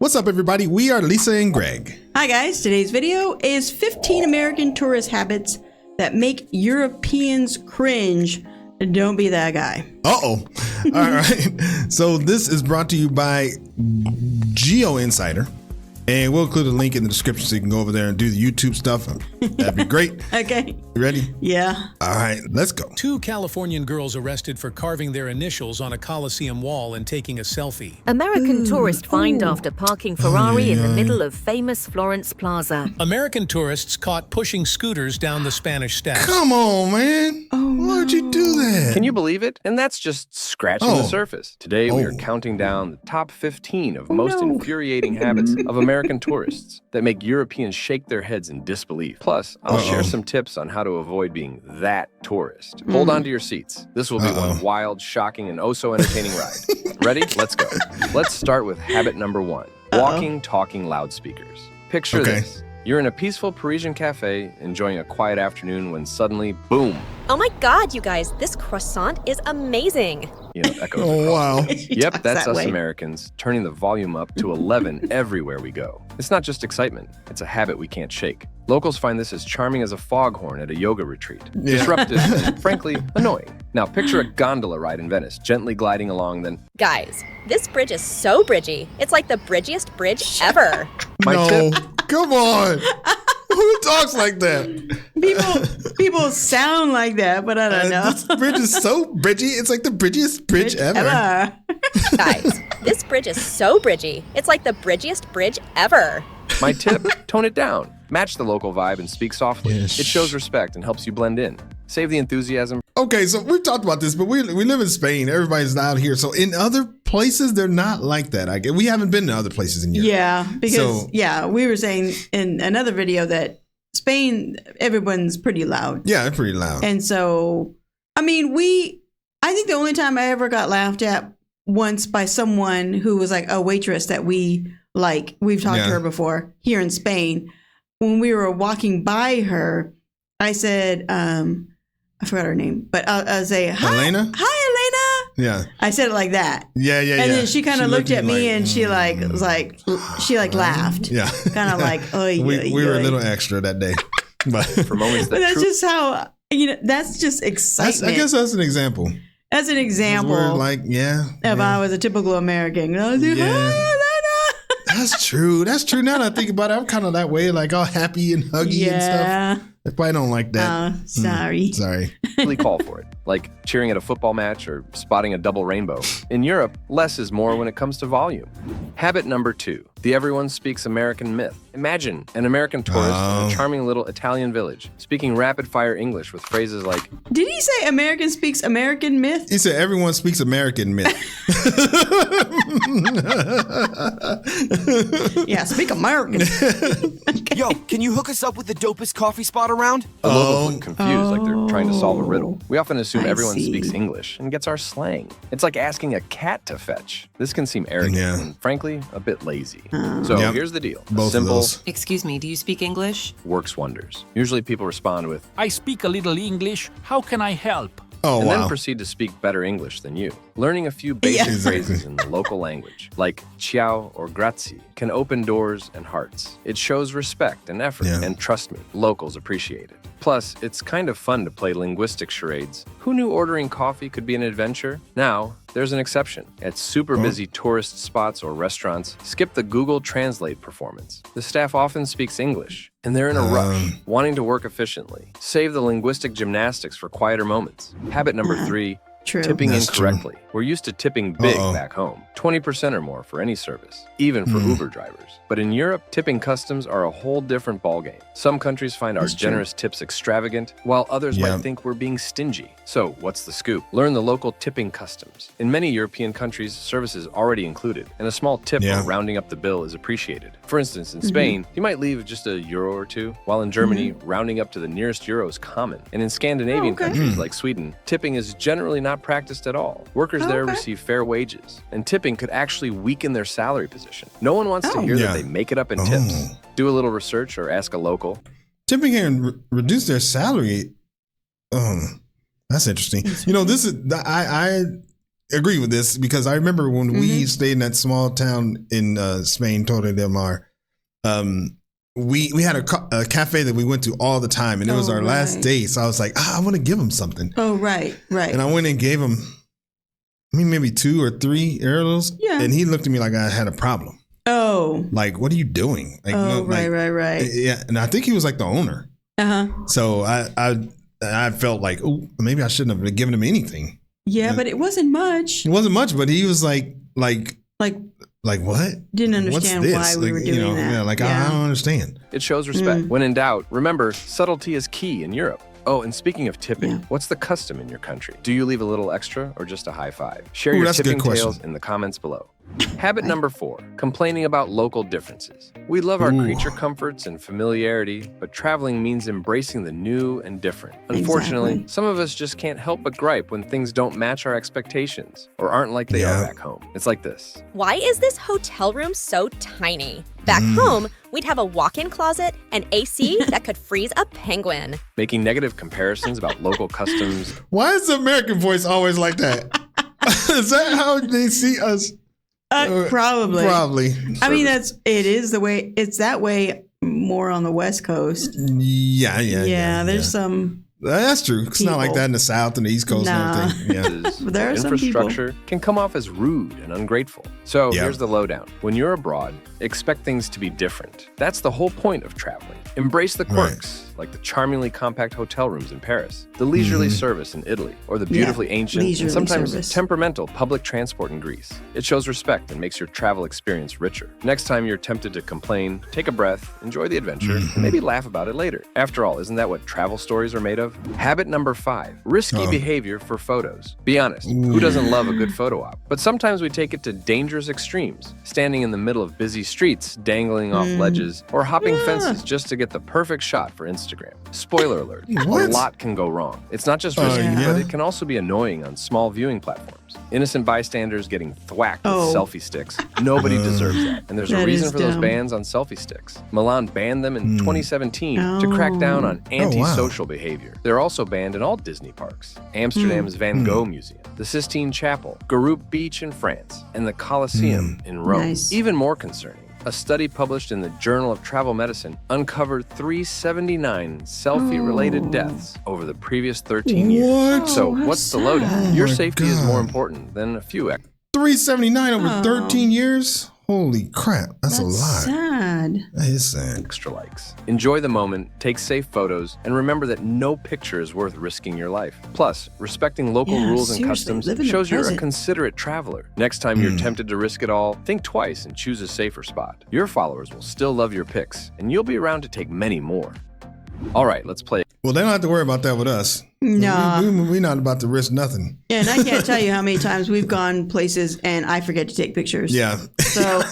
What's up, everybody? We are Lisa and Greg. Hi, guys. Today's video is 15 American tourist habits that make Europeans cringe. Don't be that guy. Uh-oh. All right. So this is brought to you by Geo Insider. And we'll include a link in the description so you can go over there and do the YouTube stuff. That'd be great. Okay. You ready? Yeah. All right, let's go. 2 Californian girls arrested for carving their initials on a Coliseum wall and taking a selfie. American tourist fined after parking Ferrari in the middle of famous Florence Plaza. American tourists caught pushing scooters down the Spanish Steps. Come on, man. Why'd you do that? Can you believe it? And that's just scratching the surface. Today, we are counting down the top 15 of most infuriating habits of American tourists that make Europeans shake their heads in disbelief. Plus, I'll share some tips on how to avoid being that tourist. Hold on to your seats. This will be one wild, shocking, and oh so entertaining ride. Ready? Let's go. Let's start with habit number 1. Walking, talking loudspeakers. Picture this. You're in a peaceful Parisian cafe, enjoying a quiet afternoon when suddenly, boom. Oh my God, you guys, this croissant is amazing. You know, echoes across. Wow. Yep, that's us Americans, turning the volume up to 11 everywhere we go. It's not just excitement, it's a habit we can't shake. Locals find this as charming as a foghorn at a yoga retreat. Disruptive and, frankly, annoying. Now picture a gondola ride in Venice, gently gliding along, then... Guys, this bridge is so bridgy. It's like the bridgiest bridge ever. My tip... Come on. Who talks like that? People sound like that, but I don't know. This bridge is so bridgy. It's like the bridgiest bridge ever. Guys, this bridge is so bridgy. It's like the bridgiest bridge ever. My tip, tone it down. Match the local vibe and speak softly. It shows respect and helps you blend in. Save the enthusiasm. Okay, so we've talked about this, but we live in Spain. Everybody's out here. So in other places, they're not like that. I guess we haven't been to other places in Europe. Yeah, because we were saying in another video that Spain, everyone's pretty loud. Yeah, they're pretty loud. And so, I mean, I think the only time I ever got laughed at once by someone who was like a waitress that we've talked to her before here in Spain. When we were walking by her, I said, I forgot her name, but I'll say, hi, Elena? Hi, Elena. Yeah. I said it like that. Yeah. And then she kind of looked at me and she laughed. Yeah. Kind of like, we were a little extra that day. But for moments but that's just how, that's just excitement. I guess that's an example. That's an example. We're like, if I was a typical American. I was like, That's true. That's true. Now that I think about it, I'm kind of that way, like all happy and huggy and stuff. I probably don't like that. Sorry. Sorry. Really call for it, like cheering at a football match or spotting a double rainbow. In Europe, less is more when it comes to volume. Habit number 2, the everyone speaks American myth. Imagine an American tourist in a charming little Italian village speaking rapid-fire English with phrases like, did he say American speaks American myth? He said everyone speaks American myth. Yeah, speak American. Yo, can you hook us up with the dopest coffee spot around? The locals look confused, like they're trying to solve a riddle. We often assume everyone speaks English and gets our slang. It's like asking a cat to fetch. This can seem arrogant and, frankly, a bit lazy. So here's the deal. Both simple, of those. Excuse me, do you speak English? Works wonders. Usually people respond with, I speak a little English. How can I help? And then proceed to speak better English than you. Learning a few basic phrases in the local language, like ciao or grazie, can open doors and hearts. It shows respect and effort, and trust me, locals appreciate it. Plus, it's kind of fun to play linguistic charades. Who knew ordering coffee could be an adventure? Now, there's an exception. At super busy tourist spots or restaurants, skip the Google Translate performance. The staff often speaks English, and they're in a rush, wanting to work efficiently. Save the linguistic gymnastics for quieter moments. Habit number 3, tipping incorrectly. We're used to tipping big back home, 20% or more for any service, even for Uber drivers. But in Europe, tipping customs are a whole different ballgame. Some countries find our generous tips extravagant, while others might think we're being stingy. So what's the scoop? Learn the local tipping customs. In many European countries, service is already included, and a small tip for rounding up the bill is appreciated. For instance, in Spain, you might leave just a euro or two, while in Germany, rounding up to the nearest euro is common. And in Scandinavian countries like Sweden, tipping is generally not practiced at all. Workers there receive fair wages, and tipping could actually weaken their salary position. No one wants to hear that they make it up in tips. Do a little research or ask a local. Tipping can reduce their salary. That's interesting. You know, this is agree with this because I remember when we stayed in that small town in Spain, Torre del Mar. We had a cafe that we went to all the time, and it was our last day. So I was like, I want to give him something. Oh, right. And I went and gave him, maybe 2 or 3 arrows. Yeah. And he looked at me like I had a problem. Oh. Like, what are you doing? Like, right. Yeah. And I think he was like the owner. So I felt like, oh, maybe I shouldn't have given him anything. Yeah, but it wasn't much. It wasn't much, but he was like what? Didn't understand why we were doing that. Yeah, I don't understand. It shows respect. When in doubt, remember, subtlety is key in Europe. Oh, and speaking of tipping, what's the custom in your country? Do you leave a little extra or just a high five? Share your tipping tales in the comments below. Habit number 4, complaining about local differences. We love our creature comforts and familiarity, but traveling means embracing the new and different. Unfortunately, some of us just can't help but gripe when things don't match our expectations or aren't like they are back home. It's like this. Why is this hotel room so tiny? Back home, we'd have a walk-in closet and AC that could freeze a penguin. Making negative comparisons about local customs. Why is the American voice always like that? Is that how they see us? Probably. I mean, it it's that way more on the West Coast. Yeah. There's some. That's true. It's not like that in the South and the East Coast and everything. Yeah. There are some infrastructure can come off as rude and ungrateful. So here's the lowdown. When you're abroad, expect things to be different. That's the whole point of traveling. Embrace the quirks, like the charmingly compact hotel rooms in Paris, the leisurely service in Italy, or the beautifully ancient and sometimes temperamental public transport in Greece. It shows respect and makes your travel experience richer. Next time you're tempted to complain, take a breath, enjoy the adventure, and maybe laugh about it later. After all, isn't that what travel stories are made of? Habit number 5, risky behavior for photos. Be honest, who doesn't love a good photo op? But sometimes we take it to dangerous extremes, standing in the middle of busy streets, dangling off ledges, or hopping fences just to get the perfect shot for Instagram. Spoiler alert, a lot can go wrong. It's not just risky, but it can also be annoying on small viewing platforms. Innocent bystanders getting thwacked with selfie sticks. Nobody deserves that. And there's a reason for those bans on selfie sticks. Milan banned them in 2017 to crack down on anti-social behavior. They're also banned in all Disney parks. Amsterdam's Van Gogh Museum, the Sistine Chapel, Garoupe Beach in France, and the Colosseum in Rome. Even more concerning, a study published in the Journal of Travel Medicine uncovered 379 selfie-related deaths over the previous 13 years. So what's the lowdown? Your safety is more important than a few 379 over 13 years? Holy crap, that's a lot. Sad. That is sad. Extra likes. Enjoy the moment, take safe photos, and remember that no picture is worth risking your life. Plus, respecting local rules and customs shows you're a considerate traveler. Next time you're tempted to risk it all, think twice and choose a safer spot. Your followers will still love your pics, and you'll be around to take many more. All right, let's play. Well, they don't have to worry about that with us. No. We're not about to risk nothing. Yeah, and I can't tell you how many times we've gone places and I forget to take pictures. Yeah. So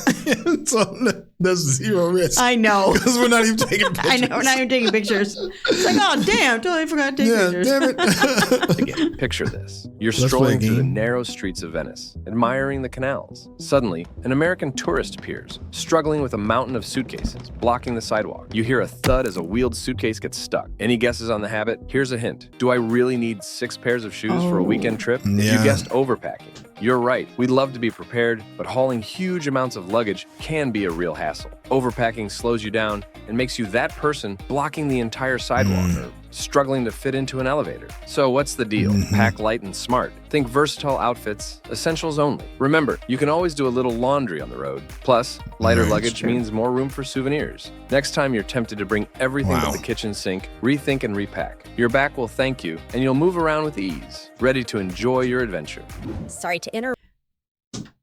that's 0 risk. I know. Because we're not even taking pictures. I know, we're not even taking pictures. It's like, oh, damn, totally forgot to take pictures. Damn it. Again, picture this. You're strolling through the narrow streets of Venice, admiring the canals. Suddenly, an American tourist appears, struggling with a mountain of suitcases, blocking the sidewalk. You hear a thud as a wheeled suitcase gets stuck. Any guesses on the habit? Here's a hint. Do I really need 6 pairs of shoes for a weekend trip? If you guessed overpacking, you're right. We'd love to be prepared, but hauling huge amounts of luggage can be a real hassle. Overpacking slows you down and makes you that person blocking the entire sidewalk or struggling to fit into an elevator. So what's the deal? Pack light and smart. Think versatile outfits, essentials only. Remember, you can always do a little laundry on the road. Plus, lighter luggage means more room for souvenirs. Next time you're tempted to bring everything but the kitchen sink, rethink and repack. Your back will thank you, and you'll move around with ease, ready to enjoy your adventure. Sorry to interrupt.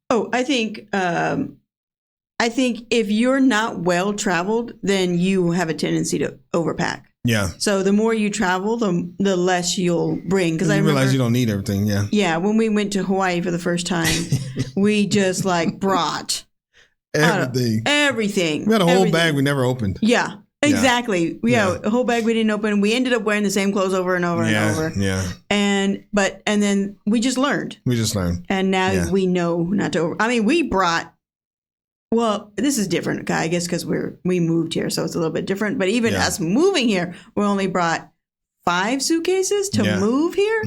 Oh, I think if you're not well traveled, then you have a tendency to overpack. Yeah. So the more you travel, the less you'll bring. Because I realize you don't need everything. Yeah. Yeah. When we went to Hawaii for the first time, we just brought everything. We had a whole bag we never opened. Yeah. Exactly. Yeah. A whole bag we didn't open. We ended up wearing the same clothes over and over and over. Yeah. And then we just learned. And now we know not to over. I mean, we brought. Well, this is different, I guess, because we moved here, so it's a little bit different. But even us moving here, we only brought 5 suitcases to move here.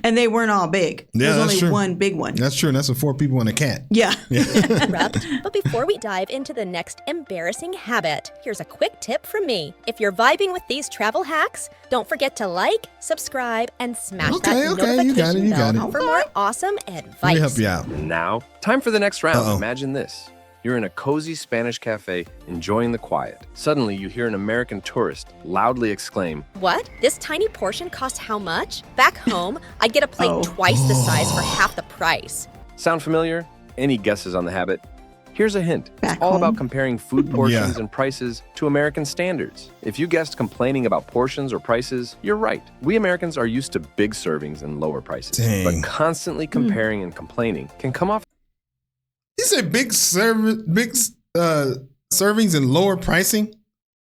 And they weren't all big. Yeah, There's only one big one. That's true. And that's a 4 people and a cat. Yeah. But before we dive into the next embarrassing habit, here's a quick tip from me. If you're vibing with these travel hacks, don't forget to like, subscribe, and smash that notification bell for more awesome advice. Let me help you out. And now, time for the next round. Imagine this. You're in a cozy Spanish cafe, enjoying the quiet. Suddenly, you hear an American tourist loudly exclaim, "What? This tiny portion costs how much? Back home, I'd get a plate twice the size for half the price." Sound familiar? Any guesses on the habit? Here's a hint. It's all about comparing food portions and prices to American standards. If you guessed complaining about portions or prices, you're right. We Americans are used to big servings and lower prices. But constantly comparing and complaining can come off. You said big servings and lower pricing?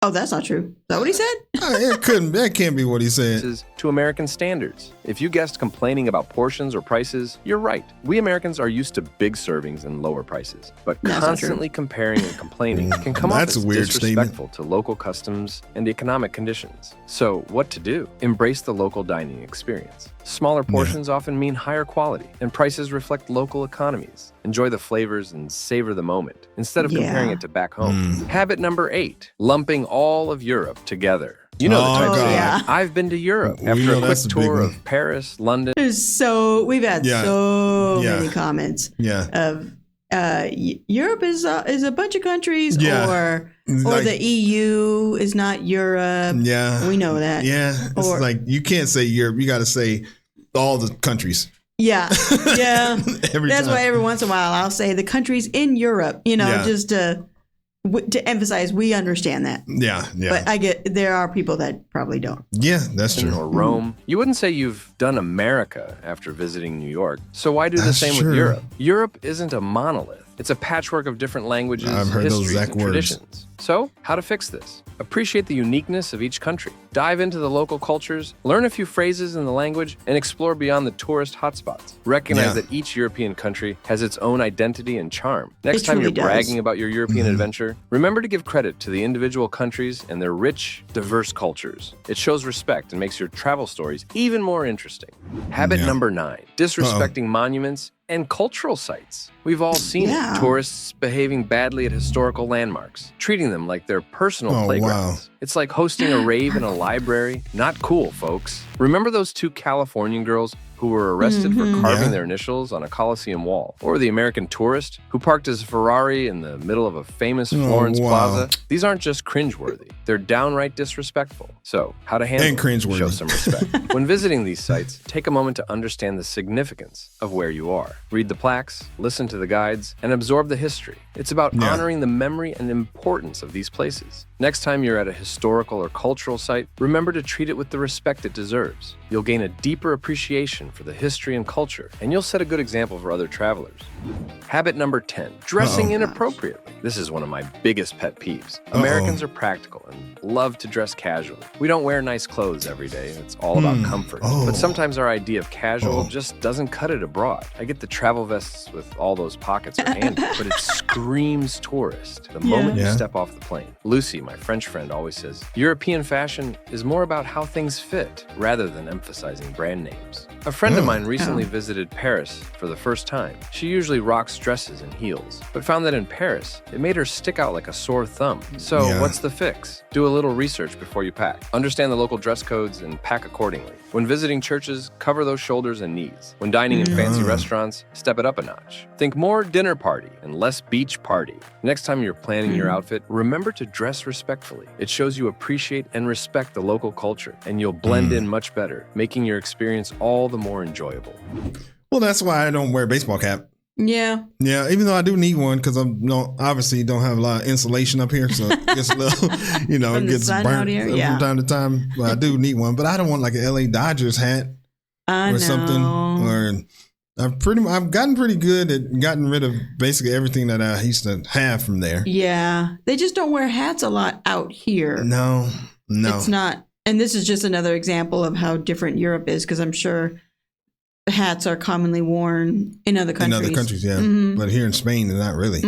Oh, that's not true. Is that what he said? That can't be what he said. To American standards. If you guessed complaining about portions or prices, you're right. We Americans are used to big servings and lower prices. But constantly comparing and complaining can come off as disrespectful to local customs and economic conditions. So what to do? Embrace the local dining experience. Smaller portions often mean higher quality, and prices reflect local economies. Enjoy the flavors and savor the moment, instead of comparing it to back home. Habit number 8, lumping all of Europe together. You know the type of I've been to Europe after a quick tour of Paris, London. We've had so many comments of Europe is a bunch of countries, or the EU is not Europe. Yeah, we know that. Yeah, it's like you can't say Europe. You got to say all the countries. Yeah. That's why every once in a while I'll say the countries in Europe. Just to emphasize we understand that. Yeah. But there are people that probably don't. Yeah, that's true. Or Rome. You wouldn't say you've done America after visiting New York. So why do the same with Europe? Europe isn't a monolith. It's a patchwork of different languages, histories, and traditions. So, how to fix this? Appreciate the uniqueness of each country. Dive into the local cultures, learn a few phrases in the language, and explore beyond the tourist hotspots. Recognize that each European country has its own identity and charm. Next time you're bragging about your European adventure, remember to give credit to the individual countries and their rich, diverse cultures. It shows respect and makes your travel stories even more interesting. Habit number 9, disrespecting monuments and cultural sites. We've all seen it. Tourists behaving badly at historical landmarks, treating them like their personal playgrounds. It's like hosting a rave in a library. Not cool, folks. Remember those 2 Californian girls who were arrested for carving their initials on a Coliseum wall? Or the American tourist who parked his Ferrari in the middle of a famous Florence plaza? These aren't just cringeworthy. They're downright disrespectful. So, how to handle it? Show some respect. When visiting these sites, take a moment to understand the significance of where you are. Read the plaques, listen to the guides, and absorb the history. It's about honoring the memory and importance of these places. Next time you're at a historical or cultural site, remember to treat it with the respect it deserves. You'll gain a deeper appreciation for the history and culture, and you'll set a good example for other travelers. Habit number 10, dressing inappropriately. This is one of my biggest pet peeves. Americans are practical and love to dress casually. We don't wear nice clothes every day. It's all about comfort. But sometimes our idea of casual just doesn't cut it abroad. I get the travel vests with all those pockets are handy, but it screams tourist the moment you step off the plane. Lucy, my French friend, always says, European fashion is more about how things fit rather than emphasizing brand names. A friend of mine recently visited Paris for the first time. She usually rocks dresses and heels, but found that in Paris, it made her stick out like a sore thumb. So what's the fix? Do a little research before you pack. Understand the local dress codes and pack accordingly. When visiting churches, cover those shoulders and knees. When dining in fancy restaurants, step it up a notch. Think more dinner party and less beach party. Next time you're planning your outfit, remember to dress respectfully. It shows you appreciate and respect the local culture, and you'll blend in much better, making your experience all the more enjoyable. Well, that's why I don't wear a baseball cap. Yeah, even though I do need one because obviously don't have a lot of insulation up here, so it gets a little, it gets burnt from time to time. But I do need one, but I don't want like an LA Dodgers hat or something. Or I've gotten pretty good at getting rid of basically everything that I used to have from there. Yeah, they just don't wear hats a lot out here. No, it's not. And this is just another example of how different Europe is, because I'm sure hats are commonly worn in other countries. In other countries, yeah. But here in Spain, they're not really.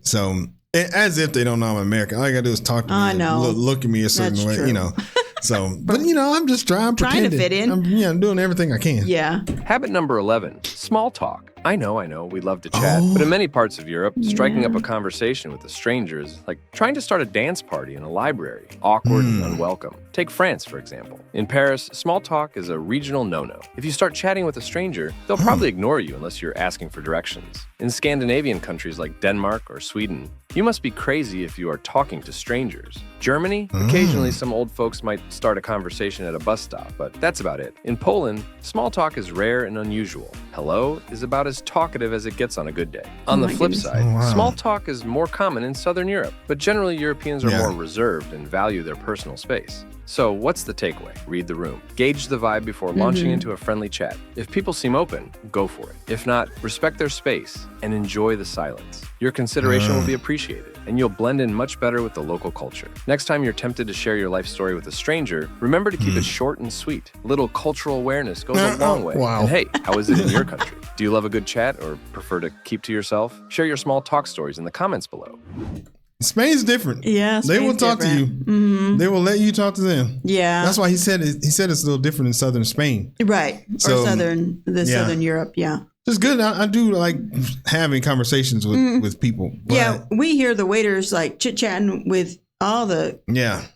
So, as if they don't know I'm American. All I got to do is talk to me and look at me a certain way, So, but I'm just trying to fit in. I'm doing everything I can. Yeah. Habit number 11, small talk. I know, we love to chat, but in many parts of Europe, striking up a conversation with a stranger is like trying to start a dance party in a library, awkward and unwelcome. Take France, for example. In Paris, small talk is a regional no-no. If you start chatting with a stranger, they'll probably ignore you unless you're asking for directions. In Scandinavian countries like Denmark or Sweden, you must be crazy if you are talking to strangers. Germany, occasionally some old folks might start a conversation at a bus stop, but that's about it. In Poland, small talk is rare and unusual. Hello is about as talkative as it gets on a good day. On the flip side, small talk is more common in Southern Europe, but generally Europeans are more reserved and value their personal space. So what's the takeaway? Read the room. Gauge the vibe before launching into a friendly chat. If people seem open, go for it. If not, respect their space and enjoy the silence. Your consideration will be appreciated, and you'll blend in much better with the local culture. Next time you're tempted to share your life story with a stranger, remember to keep it short and sweet. A little cultural awareness goes a long way. Wow. And hey, how is it in your country? Do you love a good chat or prefer to keep to yourself? Share your small talk stories in the comments below. Spain's different. Yeah, they will talk to you. Mm-hmm. They will let you talk to them. Yeah, that's why he said it's a little different in southern Spain, right? So, or southern Europe. Yeah, it's good. I do like having conversations with people. But yeah, we hear the waiters like chit chatting with all the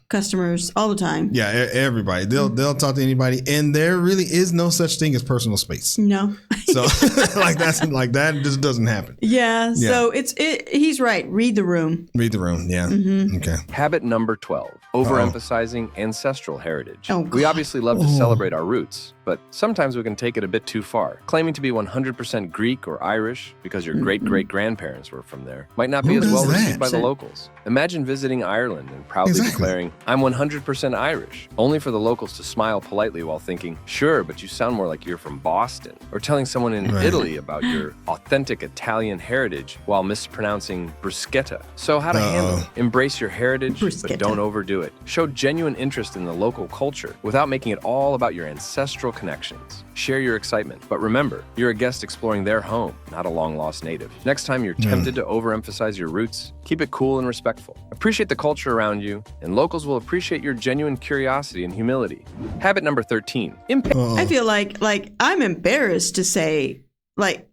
customers all the time. Yeah, everybody. They'll talk to anybody, and there really is no such thing as personal space. No. So that just doesn't happen. Yeah. So he's right. Read the room. Read the room. Yeah. Mm-hmm. Okay. Habit number 12, overemphasizing ancestral heritage. We obviously love to celebrate our roots, but sometimes we can take it a bit too far. Claiming to be 100% Greek or Irish because your great-great-grandparents were from there might not be as well received by the locals. Imagine visiting Ireland and proudly declaring, I'm 100% Irish, only for the locals to smile politely while thinking, sure, but you sound more like you're from Boston. Or telling someone in Italy about your authentic Italian heritage while mispronouncing bruschetta. So how to handle it? Embrace your heritage, but don't overdo it. Show genuine interest in the local culture without making it all about your ancestral connections. Share your excitement, but remember, you're a guest exploring their home, not a long-lost native. Next time you're tempted to overemphasize your roots, keep it cool and respectful. Appreciate the culture around you, and locals will appreciate your genuine curiosity and humility. Habit number 13. I feel like I'm embarrassed to say, like,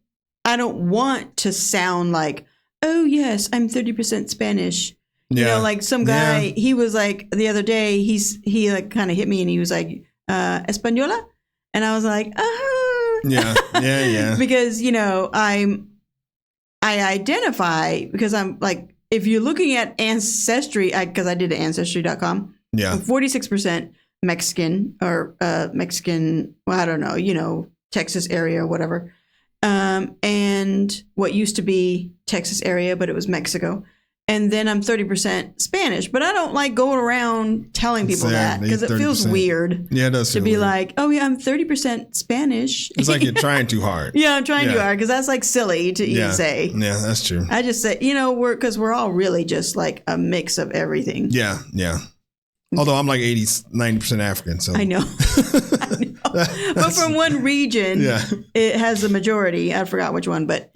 I don't want to sound like, oh yes, I'm 30% Spanish. You know, like some guy, he was like, the other day, he like kind of hit me and he was like, Española? And I was like, Yeah. Because, I identify, because I'm like, if you're looking at Ancestry, because I did Ancestry.com, I'm 46% Mexican or Mexican, well, I don't know, Texas area or whatever. And what used to be Texas area, but it was Mexico. And then I'm 30% Spanish, but I don't like going around telling people that because it feels weird. Yeah, it does to be weird. Like, oh yeah, I'm 30% Spanish. It's like you're trying too hard. Yeah, I'm trying too hard because that's like silly to even say. Yeah, that's true. I just say, because we're all really just like a mix of everything. Yeah. Although I'm like 90% African, so I know. But from one region, it has a majority. I forgot which one, but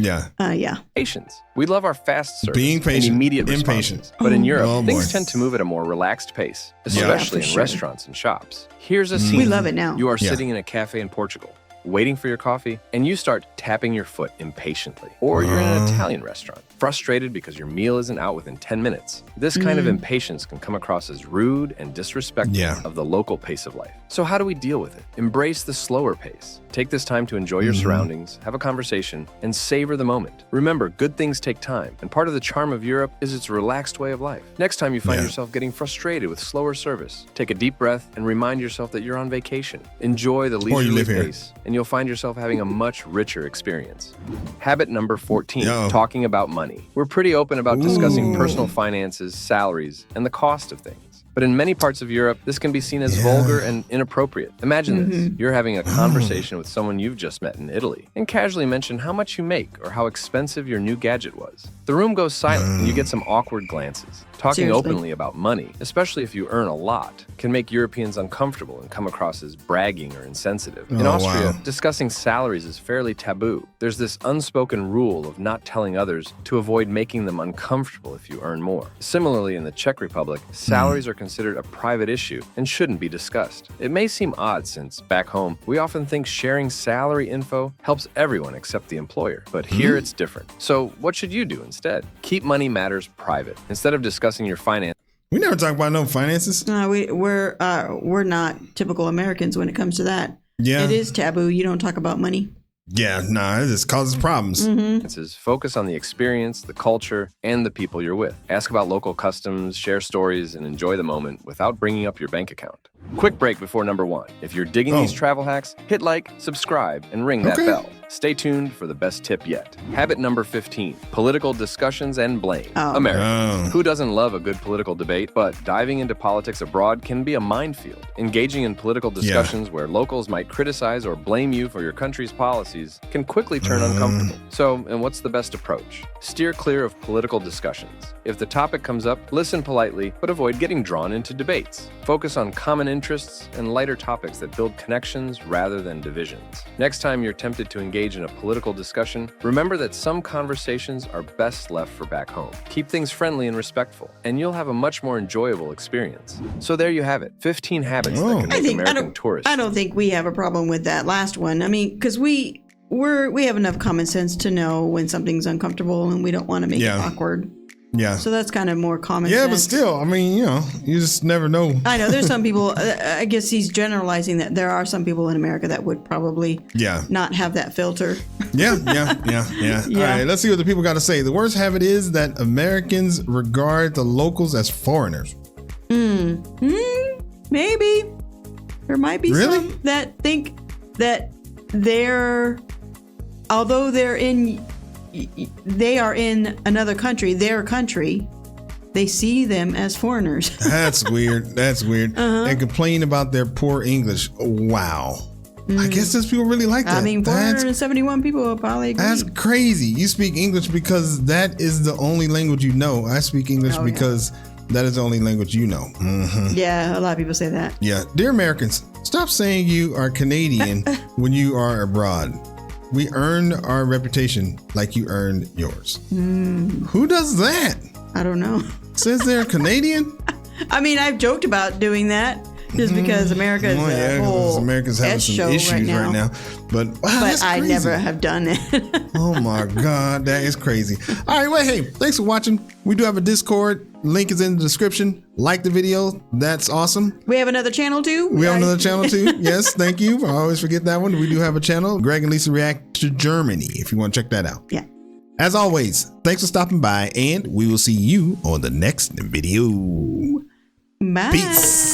Patience. We love our fast service, being patient, and immediate responses. But in Europe, things boy. tend to move at a more relaxed pace, especially in restaurants and shops. Here's a scene. We love it now. You are sitting in a cafe in Portugal, waiting for your coffee, and you start tapping your foot impatiently. Or you're in an Italian restaurant, frustrated because your meal isn't out within 10 minutes. This kind of impatience can come across as rude and disrespectful of the local pace of life. So how do we deal with it? Embrace the slower pace. Take this time to enjoy your surroundings, have a conversation, and savor the moment. Remember, good things take time, and part of the charm of Europe is its relaxed way of life. Next time you find yourself getting frustrated with slower service, take a deep breath and remind yourself that you're on vacation. Enjoy the leisurely pace, and you'll find yourself having a much richer experience. Habit number 14, talking about money. We're pretty open about discussing personal finances, salaries, and the cost of things. But in many parts of Europe, this can be seen as vulgar and inappropriate. Imagine this. You're having a conversation with someone you've just met in Italy and casually mention how much you make or how expensive your new gadget was. The room goes silent and you get some awkward glances. Talking openly about money, especially if you earn a lot, can make Europeans uncomfortable and come across as bragging or insensitive. In Austria, discussing salaries is fairly taboo. There's this unspoken rule of not telling others to avoid making them uncomfortable if you earn more. Similarly, in the Czech Republic, salaries are considered a private issue and shouldn't be discussed. It may seem odd since, back home, we often think sharing salary info helps everyone except the employer. But here it's different. So what should you do instead? Keep money matters private. Instead of discussing your finances, we never talk about no finances. No, we're not typical Americans when it comes to that. Yeah. It is taboo. You don't talk about money. Yeah, it just causes problems. Focus on the experience, the culture, and the people you're with. Ask about local customs, share stories, and enjoy the moment without bringing up your bank account. Quick break before number 1. If you're digging these travel hacks, hit like, subscribe, and ring that bell. Stay tuned for the best tip yet. Habit number 15, political discussions and blame. America. Who doesn't love a good political debate? But diving into politics abroad can be a minefield. Engaging in political discussions where locals might criticize or blame you for your country's policies can quickly turn uncomfortable. So, and what's the best approach? Steer clear of political discussions. If the topic comes up, listen politely, but avoid getting drawn into debates. Focus on common interests and lighter topics that build connections rather than divisions. Next time you're tempted to engage in a political discussion, remember that some conversations are best left for back home. Keep things friendly and respectful, and you'll have a much more enjoyable experience. So there you have it, 15 habits that can make American tourists. I don't think we have a problem with that last one. I mean, because we have enough common sense to know when something's uncomfortable and we don't want to make it awkward. Yeah. So that's kind of more common sense. Yeah, but still, I mean, you just never know. I know there's some people, I guess he's generalizing that there are some people in America that would probably not have that filter. Yeah. All right, let's see what the people got to say. The worst habit is that Americans regard the locals as foreigners. Maybe. There might be some that think that although they are in another country, their country, they see them as foreigners. That's weird. And complain about their poor English. Wow. I guess those people really like that. I mean, 471 people will probably agree. That's crazy. You speak English because that is the only language you know. I speak English because that is the only language you know. Yeah, a lot of people say that. Yeah. Dear Americans, stop saying you are Canadian when you are abroad. We earned our reputation like you earned yours. Who does that? I don't know. Says they're Canadian? I mean, I've joked about doing that just because America is America's having some issues right now. But I never have done it. Oh my God, that is crazy. All right, well, hey, thanks for watching. We do have a Discord. Link is in the description. Like the video. That's awesome. We have another channel too. Yes, thank you. I always forget that one. We do have a channel. Greg and Lisa React to Germany, if you want to check that out. Yeah. As always, thanks for stopping by, and we will see you on the next video. Bye. Peace.